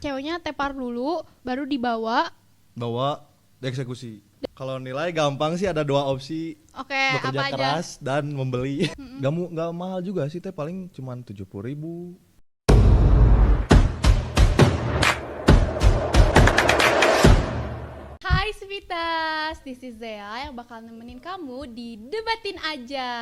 Ceweknya tepar dulu, baru dibawa. Bawa dieksekusi. Kalau nilai gampang sih ada 2 opsi. Oke, Bekerja apa aja? keras dan membeli. Gak mahal juga sih teh, paling cuman 70.000. Hai Svitas, this is Zea yang bakal nemenin kamu di Debatin Aja.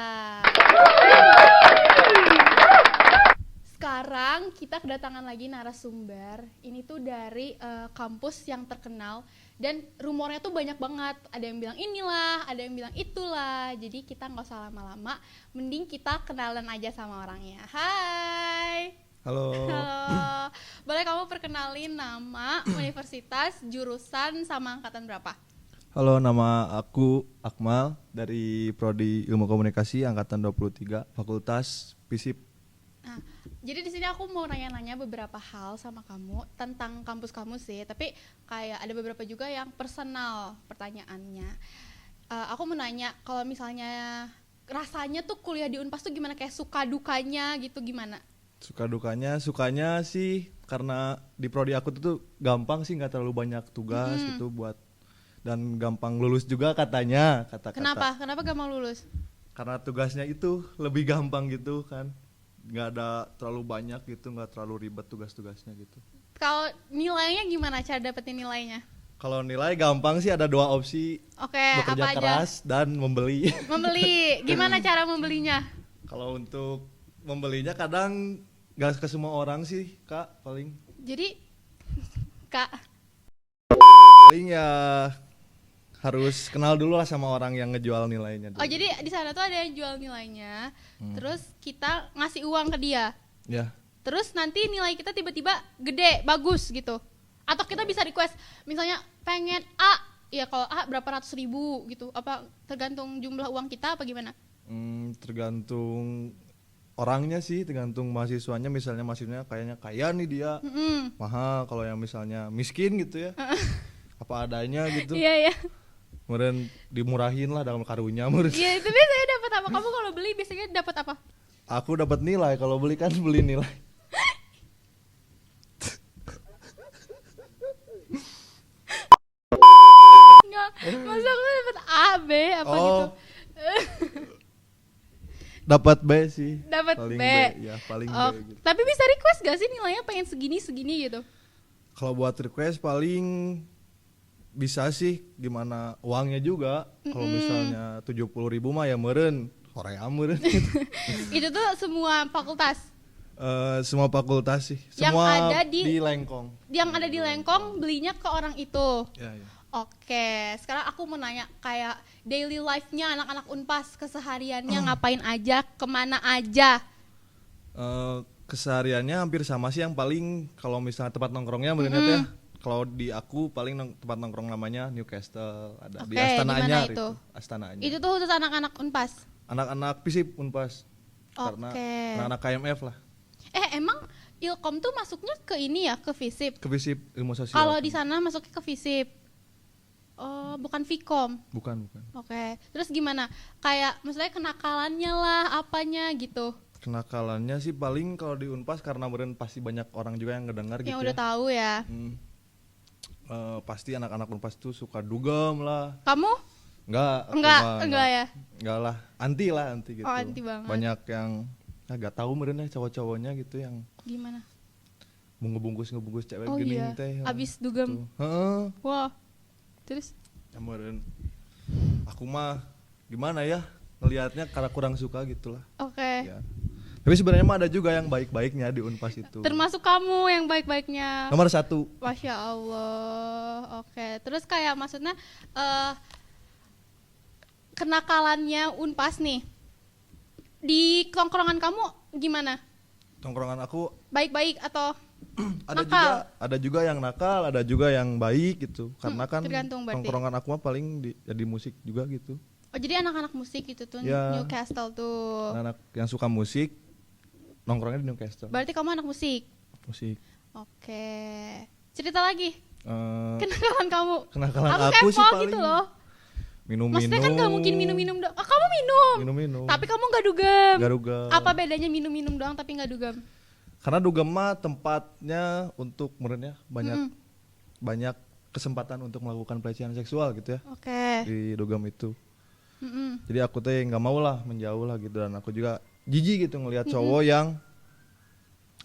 Sekarang kita kedatangan lagi narasumber. Ini tuh dari kampus yang terkenal dan rumornya tuh banyak banget. Ada yang bilang inilah, ada yang bilang itulah. Jadi kita nggak usah lama-lama, mending kita kenalan aja sama orangnya. Hai. Halo. Halo. Boleh kamu perkenalin nama, universitas, jurusan, sama angkatan berapa? Halo, nama aku Akmal dari Prodi Ilmu Komunikasi angkatan 23, Fakultas FISIP. Nah, jadi di sini aku mau nanya-nanya beberapa hal sama kamu tentang kampus kamu sih, tapi kayak ada beberapa juga yang personal pertanyaannya. Aku mau nanya, kalau misalnya rasanya tuh kuliah di Unpas tuh gimana, kayak suka dukanya gitu gimana? Suka dukanya, sukanya sih karena di prodi aku tuh gampang sih, nggak terlalu banyak tugas gitu buat, dan gampang lulus juga katanya, kata-kata. Kenapa gampang lulus? Karena tugasnya itu lebih gampang gitu kan, nggak ada terlalu banyak gitu, nggak terlalu ribet tugas-tugasnya gitu. Kalau nilainya gimana, cara dapetin nilainya? Kalau nilai gampang sih ada 2 opsi. Oke, Bekerja apa aja? keras dan membeli. Membeli, gimana cara membelinya? Kalau untuk membelinya kadang nggak ke semua orang sih Kak, paling Jadi, Kak, ya harus kenal dulu lah sama orang yang ngejual nilainya dulu. oh jadi di sana tuh ada yang jual nilainya, terus kita ngasih uang ke dia, Ya, terus nanti nilai kita tiba-tiba gede, bagus gitu. Atau kita bisa request, misalnya pengen A, ya kalau A berapa ratus ribu gitu, apa tergantung jumlah uang kita apa gimana? tergantung orangnya sih, tergantung mahasiswanya. Misalnya mahasiswanya kayaknya kaya nih dia, mahal. Kalau yang misalnya miskin gitu ya, apa adanya gitu, Iya. kemudian dimurahin lah dalam karunya. Meren. Iya, itu biasanya dapat apa? Kamu kalau beli biasanya dapat apa? Aku dapat nilai, kalau beli kan beli nilai. Enggak, masa aku dapat A, B apa Oh. gitu? Dapat B sih. Dapat Paling B. Ya, paling Oh, B gitu. tapi bisa request gak sih nilainya pengen segini gitu? Kalau buat request paling bisa sih, gimana uangnya juga. Kalau misalnya 70.000 mah ya meren, Korea meren. Itu tuh semua fakultas. Semua fakultas sih. Yang Semua ada di Lengkong. Yang ada di Lengkong belinya ke orang itu. Ya. Oke, sekarang aku mau nanya kayak daily life-nya anak-anak Unpas, kesehariannya ngapain aja, kemana aja? Kesehariannya hampir sama sih. Yang paling kalau misalnya tempat nongkrongnya benernya ya. Kalau di aku paling tempat nongkrong namanya Newcastle, ada di Oke, Astana di mana Anyar itu? Astana Anyar. Itu tuh khusus anak-anak Unpas. Anak-anak FISIP Unpas. Karena Oke. anak-anak KMF lah. Emang Ilkom tuh masuknya ke ini ya, ke FISIP? Ke FISIP Ilmu Sosial. Kalau di sana masuknya ke FISIP. Oh, bukan Vkom. Bukan. Oke. Terus gimana? Kayak maksudnya kenakalannya lah, apanya gitu. Kenakalannya sih paling kalau di Unpas, karena meren pasti banyak orang juga yang ngedengar gitu Yang ya. udah tahu ya. Pasti anak-anak Unpas tuh suka dugem lah. Kamu? Enggak Ya. Enggak lah, anti gitu. Oh, anti banget. Banyak yang enggak tahu meren ya, cowok-cowoknya gitu yang Gimana? mau ngebungkus cewek Oh gini iya, teh. abis dugem. Heeh. Wah. Terus? Ya meren. Aku mah gimana ya, ngelihatnya karena kurang suka gitulah. Oke. Ya. Tapi sebenarnya mah ada juga yang baik-baiknya di Unpas itu. Termasuk kamu yang baik-baiknya. Nomor 1. Masya Allah. Oke. Terus kayak maksudnya kenakalannya Unpas nih. Di tongkrongan kamu gimana? Tongkrongan aku Baik-baik atau ada juga yang nakal, ada juga yang baik gitu. Karena kan tergantung berarti. tongkrongan aku mah paling jadi musik juga gitu. Oh, jadi anak-anak musik gitu tuh, Ya. Newcastle tuh. Anak yang suka musik nongkrongnya di Newcastle. Berarti kamu anak musik. Musik. Oke. Cerita lagi. Eh, Kenakalan kamu. Kenakalan Aku aku sih kepo paling gitu loh. minum-minum. Maksudnya kan gak mungkin minum-minum doang. Kamu minum. Minum-minum. Tapi kamu gak dugem. Gak dugem. Apa bedanya minum-minum doang tapi gak dugem? Karena dugem mah tempatnya untuk menurutnya banyak kesempatan untuk melakukan pelecehan seksual gitu ya. Oke. Di dugem itu. Jadi aku teh nggak mau lah menjauh lah gitu, dan aku juga jijik gitu ngelihat cowok yang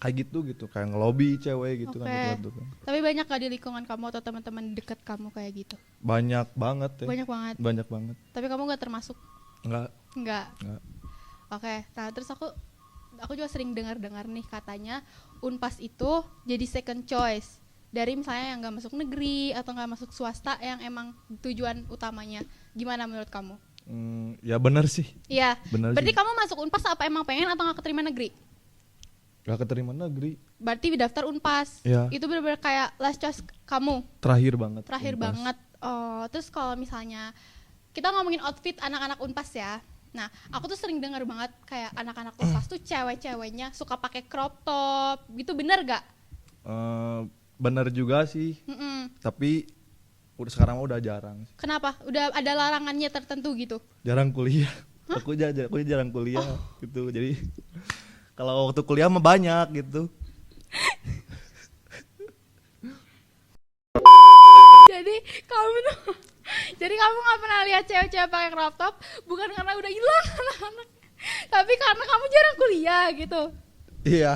kayak gitu kayak ngelobi cewek gitu kan gitu kan. Tapi banyak gak di lingkungan kamu atau teman-teman dekat kamu kayak gitu? Banyak banget ya. Banyak banget. Tapi kamu gak termasuk? Enggak. Oke. Nah terus aku juga sering dengar nih katanya Unpas itu jadi second choice dari misalnya yang gak masuk negeri atau gak masuk swasta yang emang tujuan utamanya. Gimana menurut kamu? Ya benar sih. Iya. Berarti sih. kamu masuk Unpas apa emang pengen atau gak keterima negeri? Gak keterima negeri. Berarti daftar Unpas. Ya. Itu benar-benar kayak last choice kamu. Terakhir banget. Banget. Oh, terus kalau misalnya kita ngomongin outfit anak-anak Unpas ya. Nah, aku tuh sering dengar banget kayak anak-anak Unpas tuh cewek-ceweknya suka pakai crop top. Gitu bener gak? Bener juga sih. Tapi sekarang udah jarang. Kenapa? Udah ada larangannya tertentu gitu? Jarang kuliah. Aku jarang kuliah gitu. Jadi kalau waktu kuliah mah banyak gitu. Jadi kamu nggak pernah lihat cewek-cewek pakai crop top bukan karena udah hilang anak-anak, tapi karena kamu jarang kuliah gitu. Iya.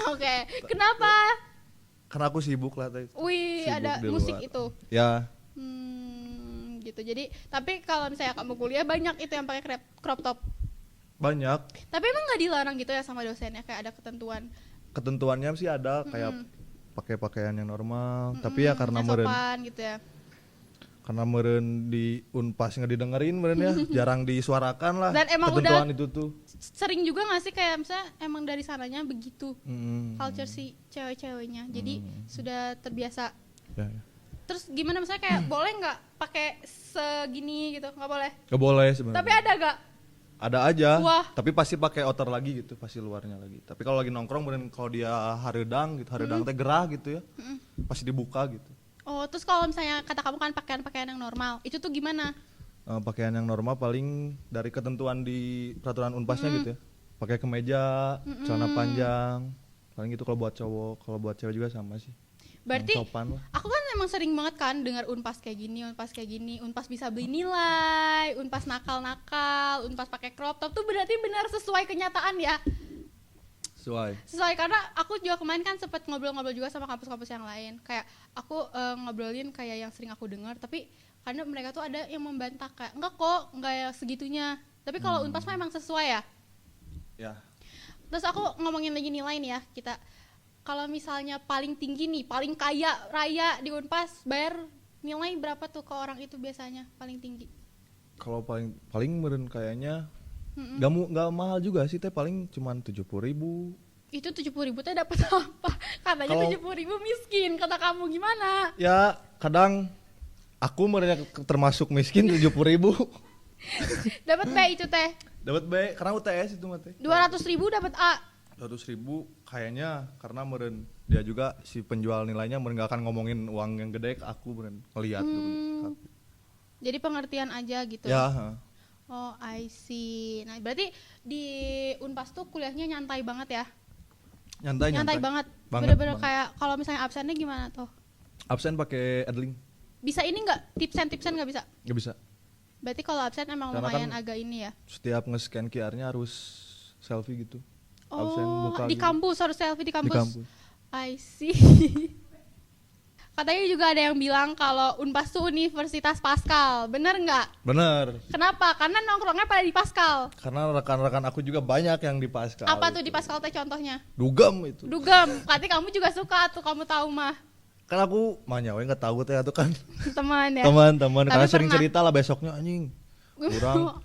Oke. Kenapa? Karena aku sibuk lah tadi. Wih, ada musik itu. Ya. Gitu. Jadi, tapi kalau misalnya kamu kuliah banyak itu yang pakai crop top. Banyak. Tapi emang nggak dilarang gitu ya sama dosennya, kayak ada ketentuan? Ketentuannya sih ada kayak pakai pakaian yang normal, tapi ya karena meren gitu ya. Karena meren di Unpas nggak didengerin meren ya, jarang disuarakan lah. Dan emang ketentuan udah itu tuh. Sering juga nggak sih kayak misalnya emang dari sananya begitu culture si cewek-ceweknya, jadi sudah terbiasa. Ya. Terus gimana misalnya kayak boleh nggak pakai segini gitu? Nggak boleh? Nggak boleh sebenarnya. Tapi ada nggak? Ada aja. Wah. Tapi pasti pakai outer lagi gitu, pasti luarnya lagi. Tapi kalau lagi nongkrong bener kalau dia haredang gitu, haredang teh gerah gitu ya, pasti dibuka gitu. Oh, terus kalau misalnya kata kamu kan pakaian-pakaian yang normal, itu tuh gimana? Pakaian yang normal paling dari ketentuan di peraturan Unpasnya gitu ya. Pakai kemeja, celana panjang. Paling gitu kalau buat cowok, kalau buat cewek juga sama sih. Berarti aku kan emang sering banget kan dengar Unpas kayak gini, Unpas bisa beli nilai, Unpas nakal-nakal, Unpas pakai crop top tuh berarti benar sesuai kenyataan ya? Sesuai karena aku juga kemarin kan sempat ngobrol-ngobrol juga sama kampus-kampus yang lain. Kayak aku ngobrolin kayak yang sering aku dengar, tapi karena mereka tuh ada yang membantah kayak enggak kok, enggak ya segitunya. Tapi kalau Unpas mah emang sesuai ya? Ya. Terus aku ngomongin lagi nilai nih ya, kita kalau misalnya paling tinggi nih, paling kaya raya di Unpas, bayar nilai berapa tuh ke orang itu biasanya paling tinggi? Kalau paling meren kayaknya nggak mahal juga sih, teh paling cuman 70.000. Itu 70.000 teh dapat apa? Katanya 70.000 miskin, kata kamu gimana? Ya kadang aku merenya termasuk miskin 70.000. Dapat B itu teh? Dapat B karena UTS itu mah teh. 200.000 dapat A. 200.000 kayaknya karena meren dia juga si penjual nilainya meren gak akan ngomongin uang yang gede ke aku meren ngeliat dulu. Jadi pengertian aja gitu. Ya. Oh, I see. Nah, berarti di Unpas tuh kuliahnya nyantai banget ya? Nyantai banget. Bener-bener kayak kalau misalnya absennya gimana tuh? Absen pakai Adlink. Bisa ini nggak? Tipsen nggak bisa? Nggak bisa. Berarti kalau absen emang karena lumayan kan agak ini ya? Setiap nge-scan QR-nya harus selfie gitu. Oh, di kampus harus selfie di kampus. Di kampus. I see. Katanya juga ada yang bilang kalau Unpas tuh Universitas Pascal, bener nggak? Bener. Kenapa? Karena nongkrongnya pada di Pascal. Karena rekan-rekan aku juga banyak yang di Pascal. Apa tuh di Pascal teh contohnya? Dugem itu. Dugem, berarti kamu juga suka tuh, kamu tahu mah. Kan aku manyawe nggak tahu teh itu kan. Teman ya. Teman, karena sering cerita lah besoknya anjing. Kurang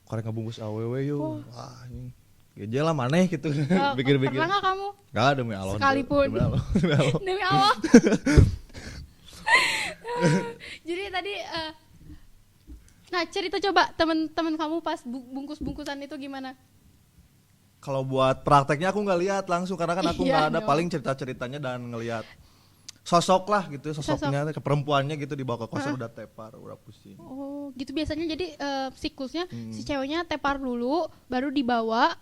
karek ngebungkus awewe yuk. Wah anjing. Geje lah maneh gitu. Pikir-pikir. Pernah nggak kamu? Nggak, demi Allah. Sekalipun. Demi Allah. Jadi tadi nah cerita coba teman-teman kamu pas bungkus-bungkusan itu gimana? Kalau buat prakteknya aku nggak lihat langsung karena kan aku nggak ada, paling cerita-ceritanya dan ngelihat sosok lah gitu, sosoknya ke perempuannya gitu dibawa ke kosan udah tepar, udah pusing. Oh gitu biasanya. Jadi siklusnya si ceweknya tepar dulu baru dibawa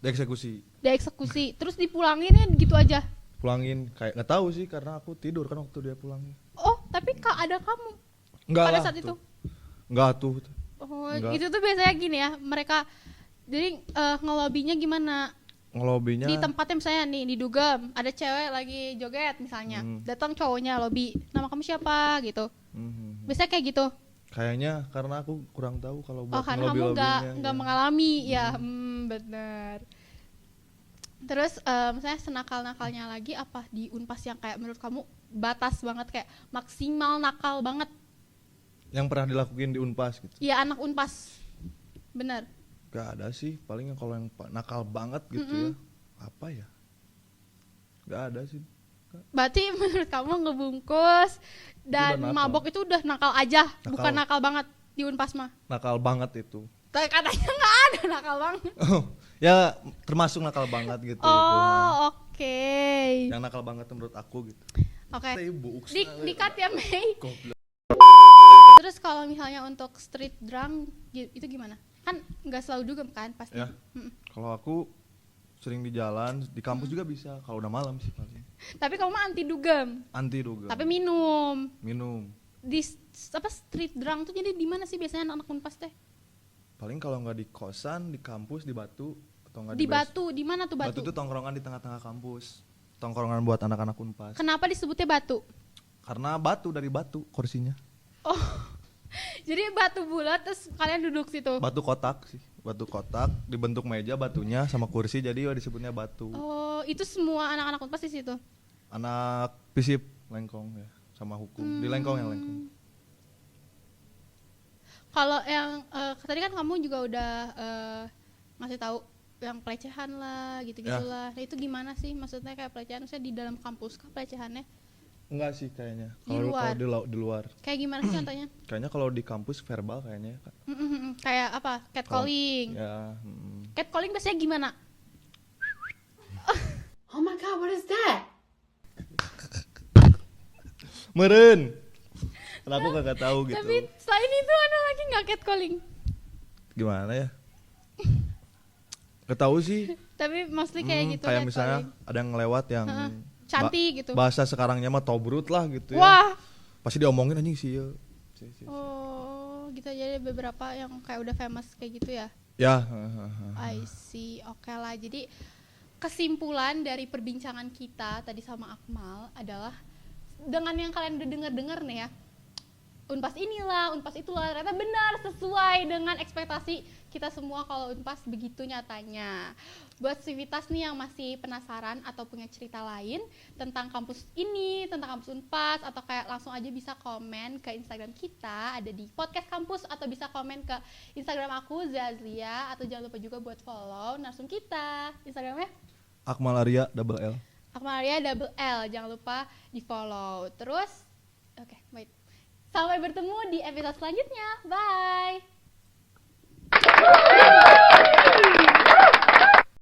Dieksekusi. Terus dipulanginnya gitu aja. Pulangin kayak nggak tahu sih karena aku tidur kan waktu dia pulangnya. Oh, tapi ada kamu Enggak pada lah, saat itu. Enggak tuh. Oh, Enggak. itu tuh biasanya gini ya, mereka jadi ngelobinya gimana? Ngelobinya Di tempatnya misalnya nih di Dugem, ada cewek lagi joget misalnya. Datang cowoknya lobi, nama kamu siapa gitu. Biasanya kayak gitu. kayaknya karena aku kurang tahu kalau buat Karena kamu nggak ya. mengalami ya, benar. Terus misalnya senakal-nakalnya lagi apa di Unpas yang kayak menurut kamu batas banget, kayak maksimal nakal banget? Yang pernah dilakuin di Unpas gitu. Iya, anak Unpas, benar. Gak ada sih, paling kalau yang nakal banget gitu ya. Apa ya? Gak ada sih. Berarti menurut kamu ngebungkus dan mabok itu udah nakal aja, bukan nakal banget di Unpas mah? Nakal banget itu. Katanya nggak ada nakal banget. Ya termasuk nakal banget gitu. Oh, oke. Yang nakal banget menurut aku gitu. Oke. Di Di-cut ya, Mei. Terus kalau misalnya untuk street drunk itu gimana? Kan nggak selalu dugem kan pasti. Ya. Kalau aku sering di jalan, di kampus juga bisa. Kalau udah malam sih paling. Tapi kamu mah anti dugem. Anti dugem. Tapi minum. Di street drunk tuh jadi di mana sih biasanya anak-anak Unpas teh? Paling kalau nggak di kosan, di kampus, di Batu atau nggak di Batu. Di mana tuh Batu? Batu tuh tongkrongan di tengah-tengah kampus. Tongkrongan buat anak-anak Unpas. Kenapa disebutnya Batu? Karena batu dari batu kursinya. Oh. Jadi batu bulat terus kalian duduk situ. Batu kotak sih. Batu kotak dibentuk meja batunya sama kursi jadi ya disebutnya Batu. Oh, itu semua anak-anak Unpas di situ. Anak Pisip, Lengkong ya, sama hukum. Di Lengkong yang Lengkong. Kalau yang tadi kan kamu juga udah ngasih tahu yang pelecehan lah, gitu-gitulah. Nah, itu gimana sih? Maksudnya kayak pelecehan maksudnya di dalam kampus kah pelecehannya? Enggak sih kayaknya. Kalau di luar. Kayak gimana sih contohnya? Kayaknya kalau di kampus verbal kayaknya. Kayak apa? Catcalling. Ya. Catcalling biasanya gimana? Oh my god, what is that? Meren. Karena aku kagak tahu gitu. Tapi selain itu ada lagi nggak catcalling? Gimana ya? Gak tahu sih. Tapi mostly kayak gitu. Kayak misalnya ada yang ngelewat yang cantik gitu. Bahasa sekarangnya mah tobrut lah gitu ya. Wah. Pasti diomongin anjing sih ya. Oh, gitu aja ada beberapa yang kayak udah famous kayak gitu ya. Ya. I see. Oke lah. Jadi kesimpulan dari perbincangan kita tadi sama Akmal adalah dengan yang kalian udah dengar nih ya. Unpas inilah, Unpas itulah, ternyata benar sesuai dengan ekspektasi kita semua kalau Unpas begitu nyatanya. Buat Civitas nih yang masih penasaran atau punya cerita lain tentang kampus ini, tentang kampus Unpas, atau kayak langsung aja bisa komen ke Instagram kita, ada di podcast kampus, atau bisa komen ke Instagram aku Zazlia, atau jangan lupa juga buat follow narsum kita. Instagramnya Akmalaria double L. Akmalaria double L, jangan lupa di follow. Terus, oke, wait. Sampai bertemu di episode selanjutnya. Bye.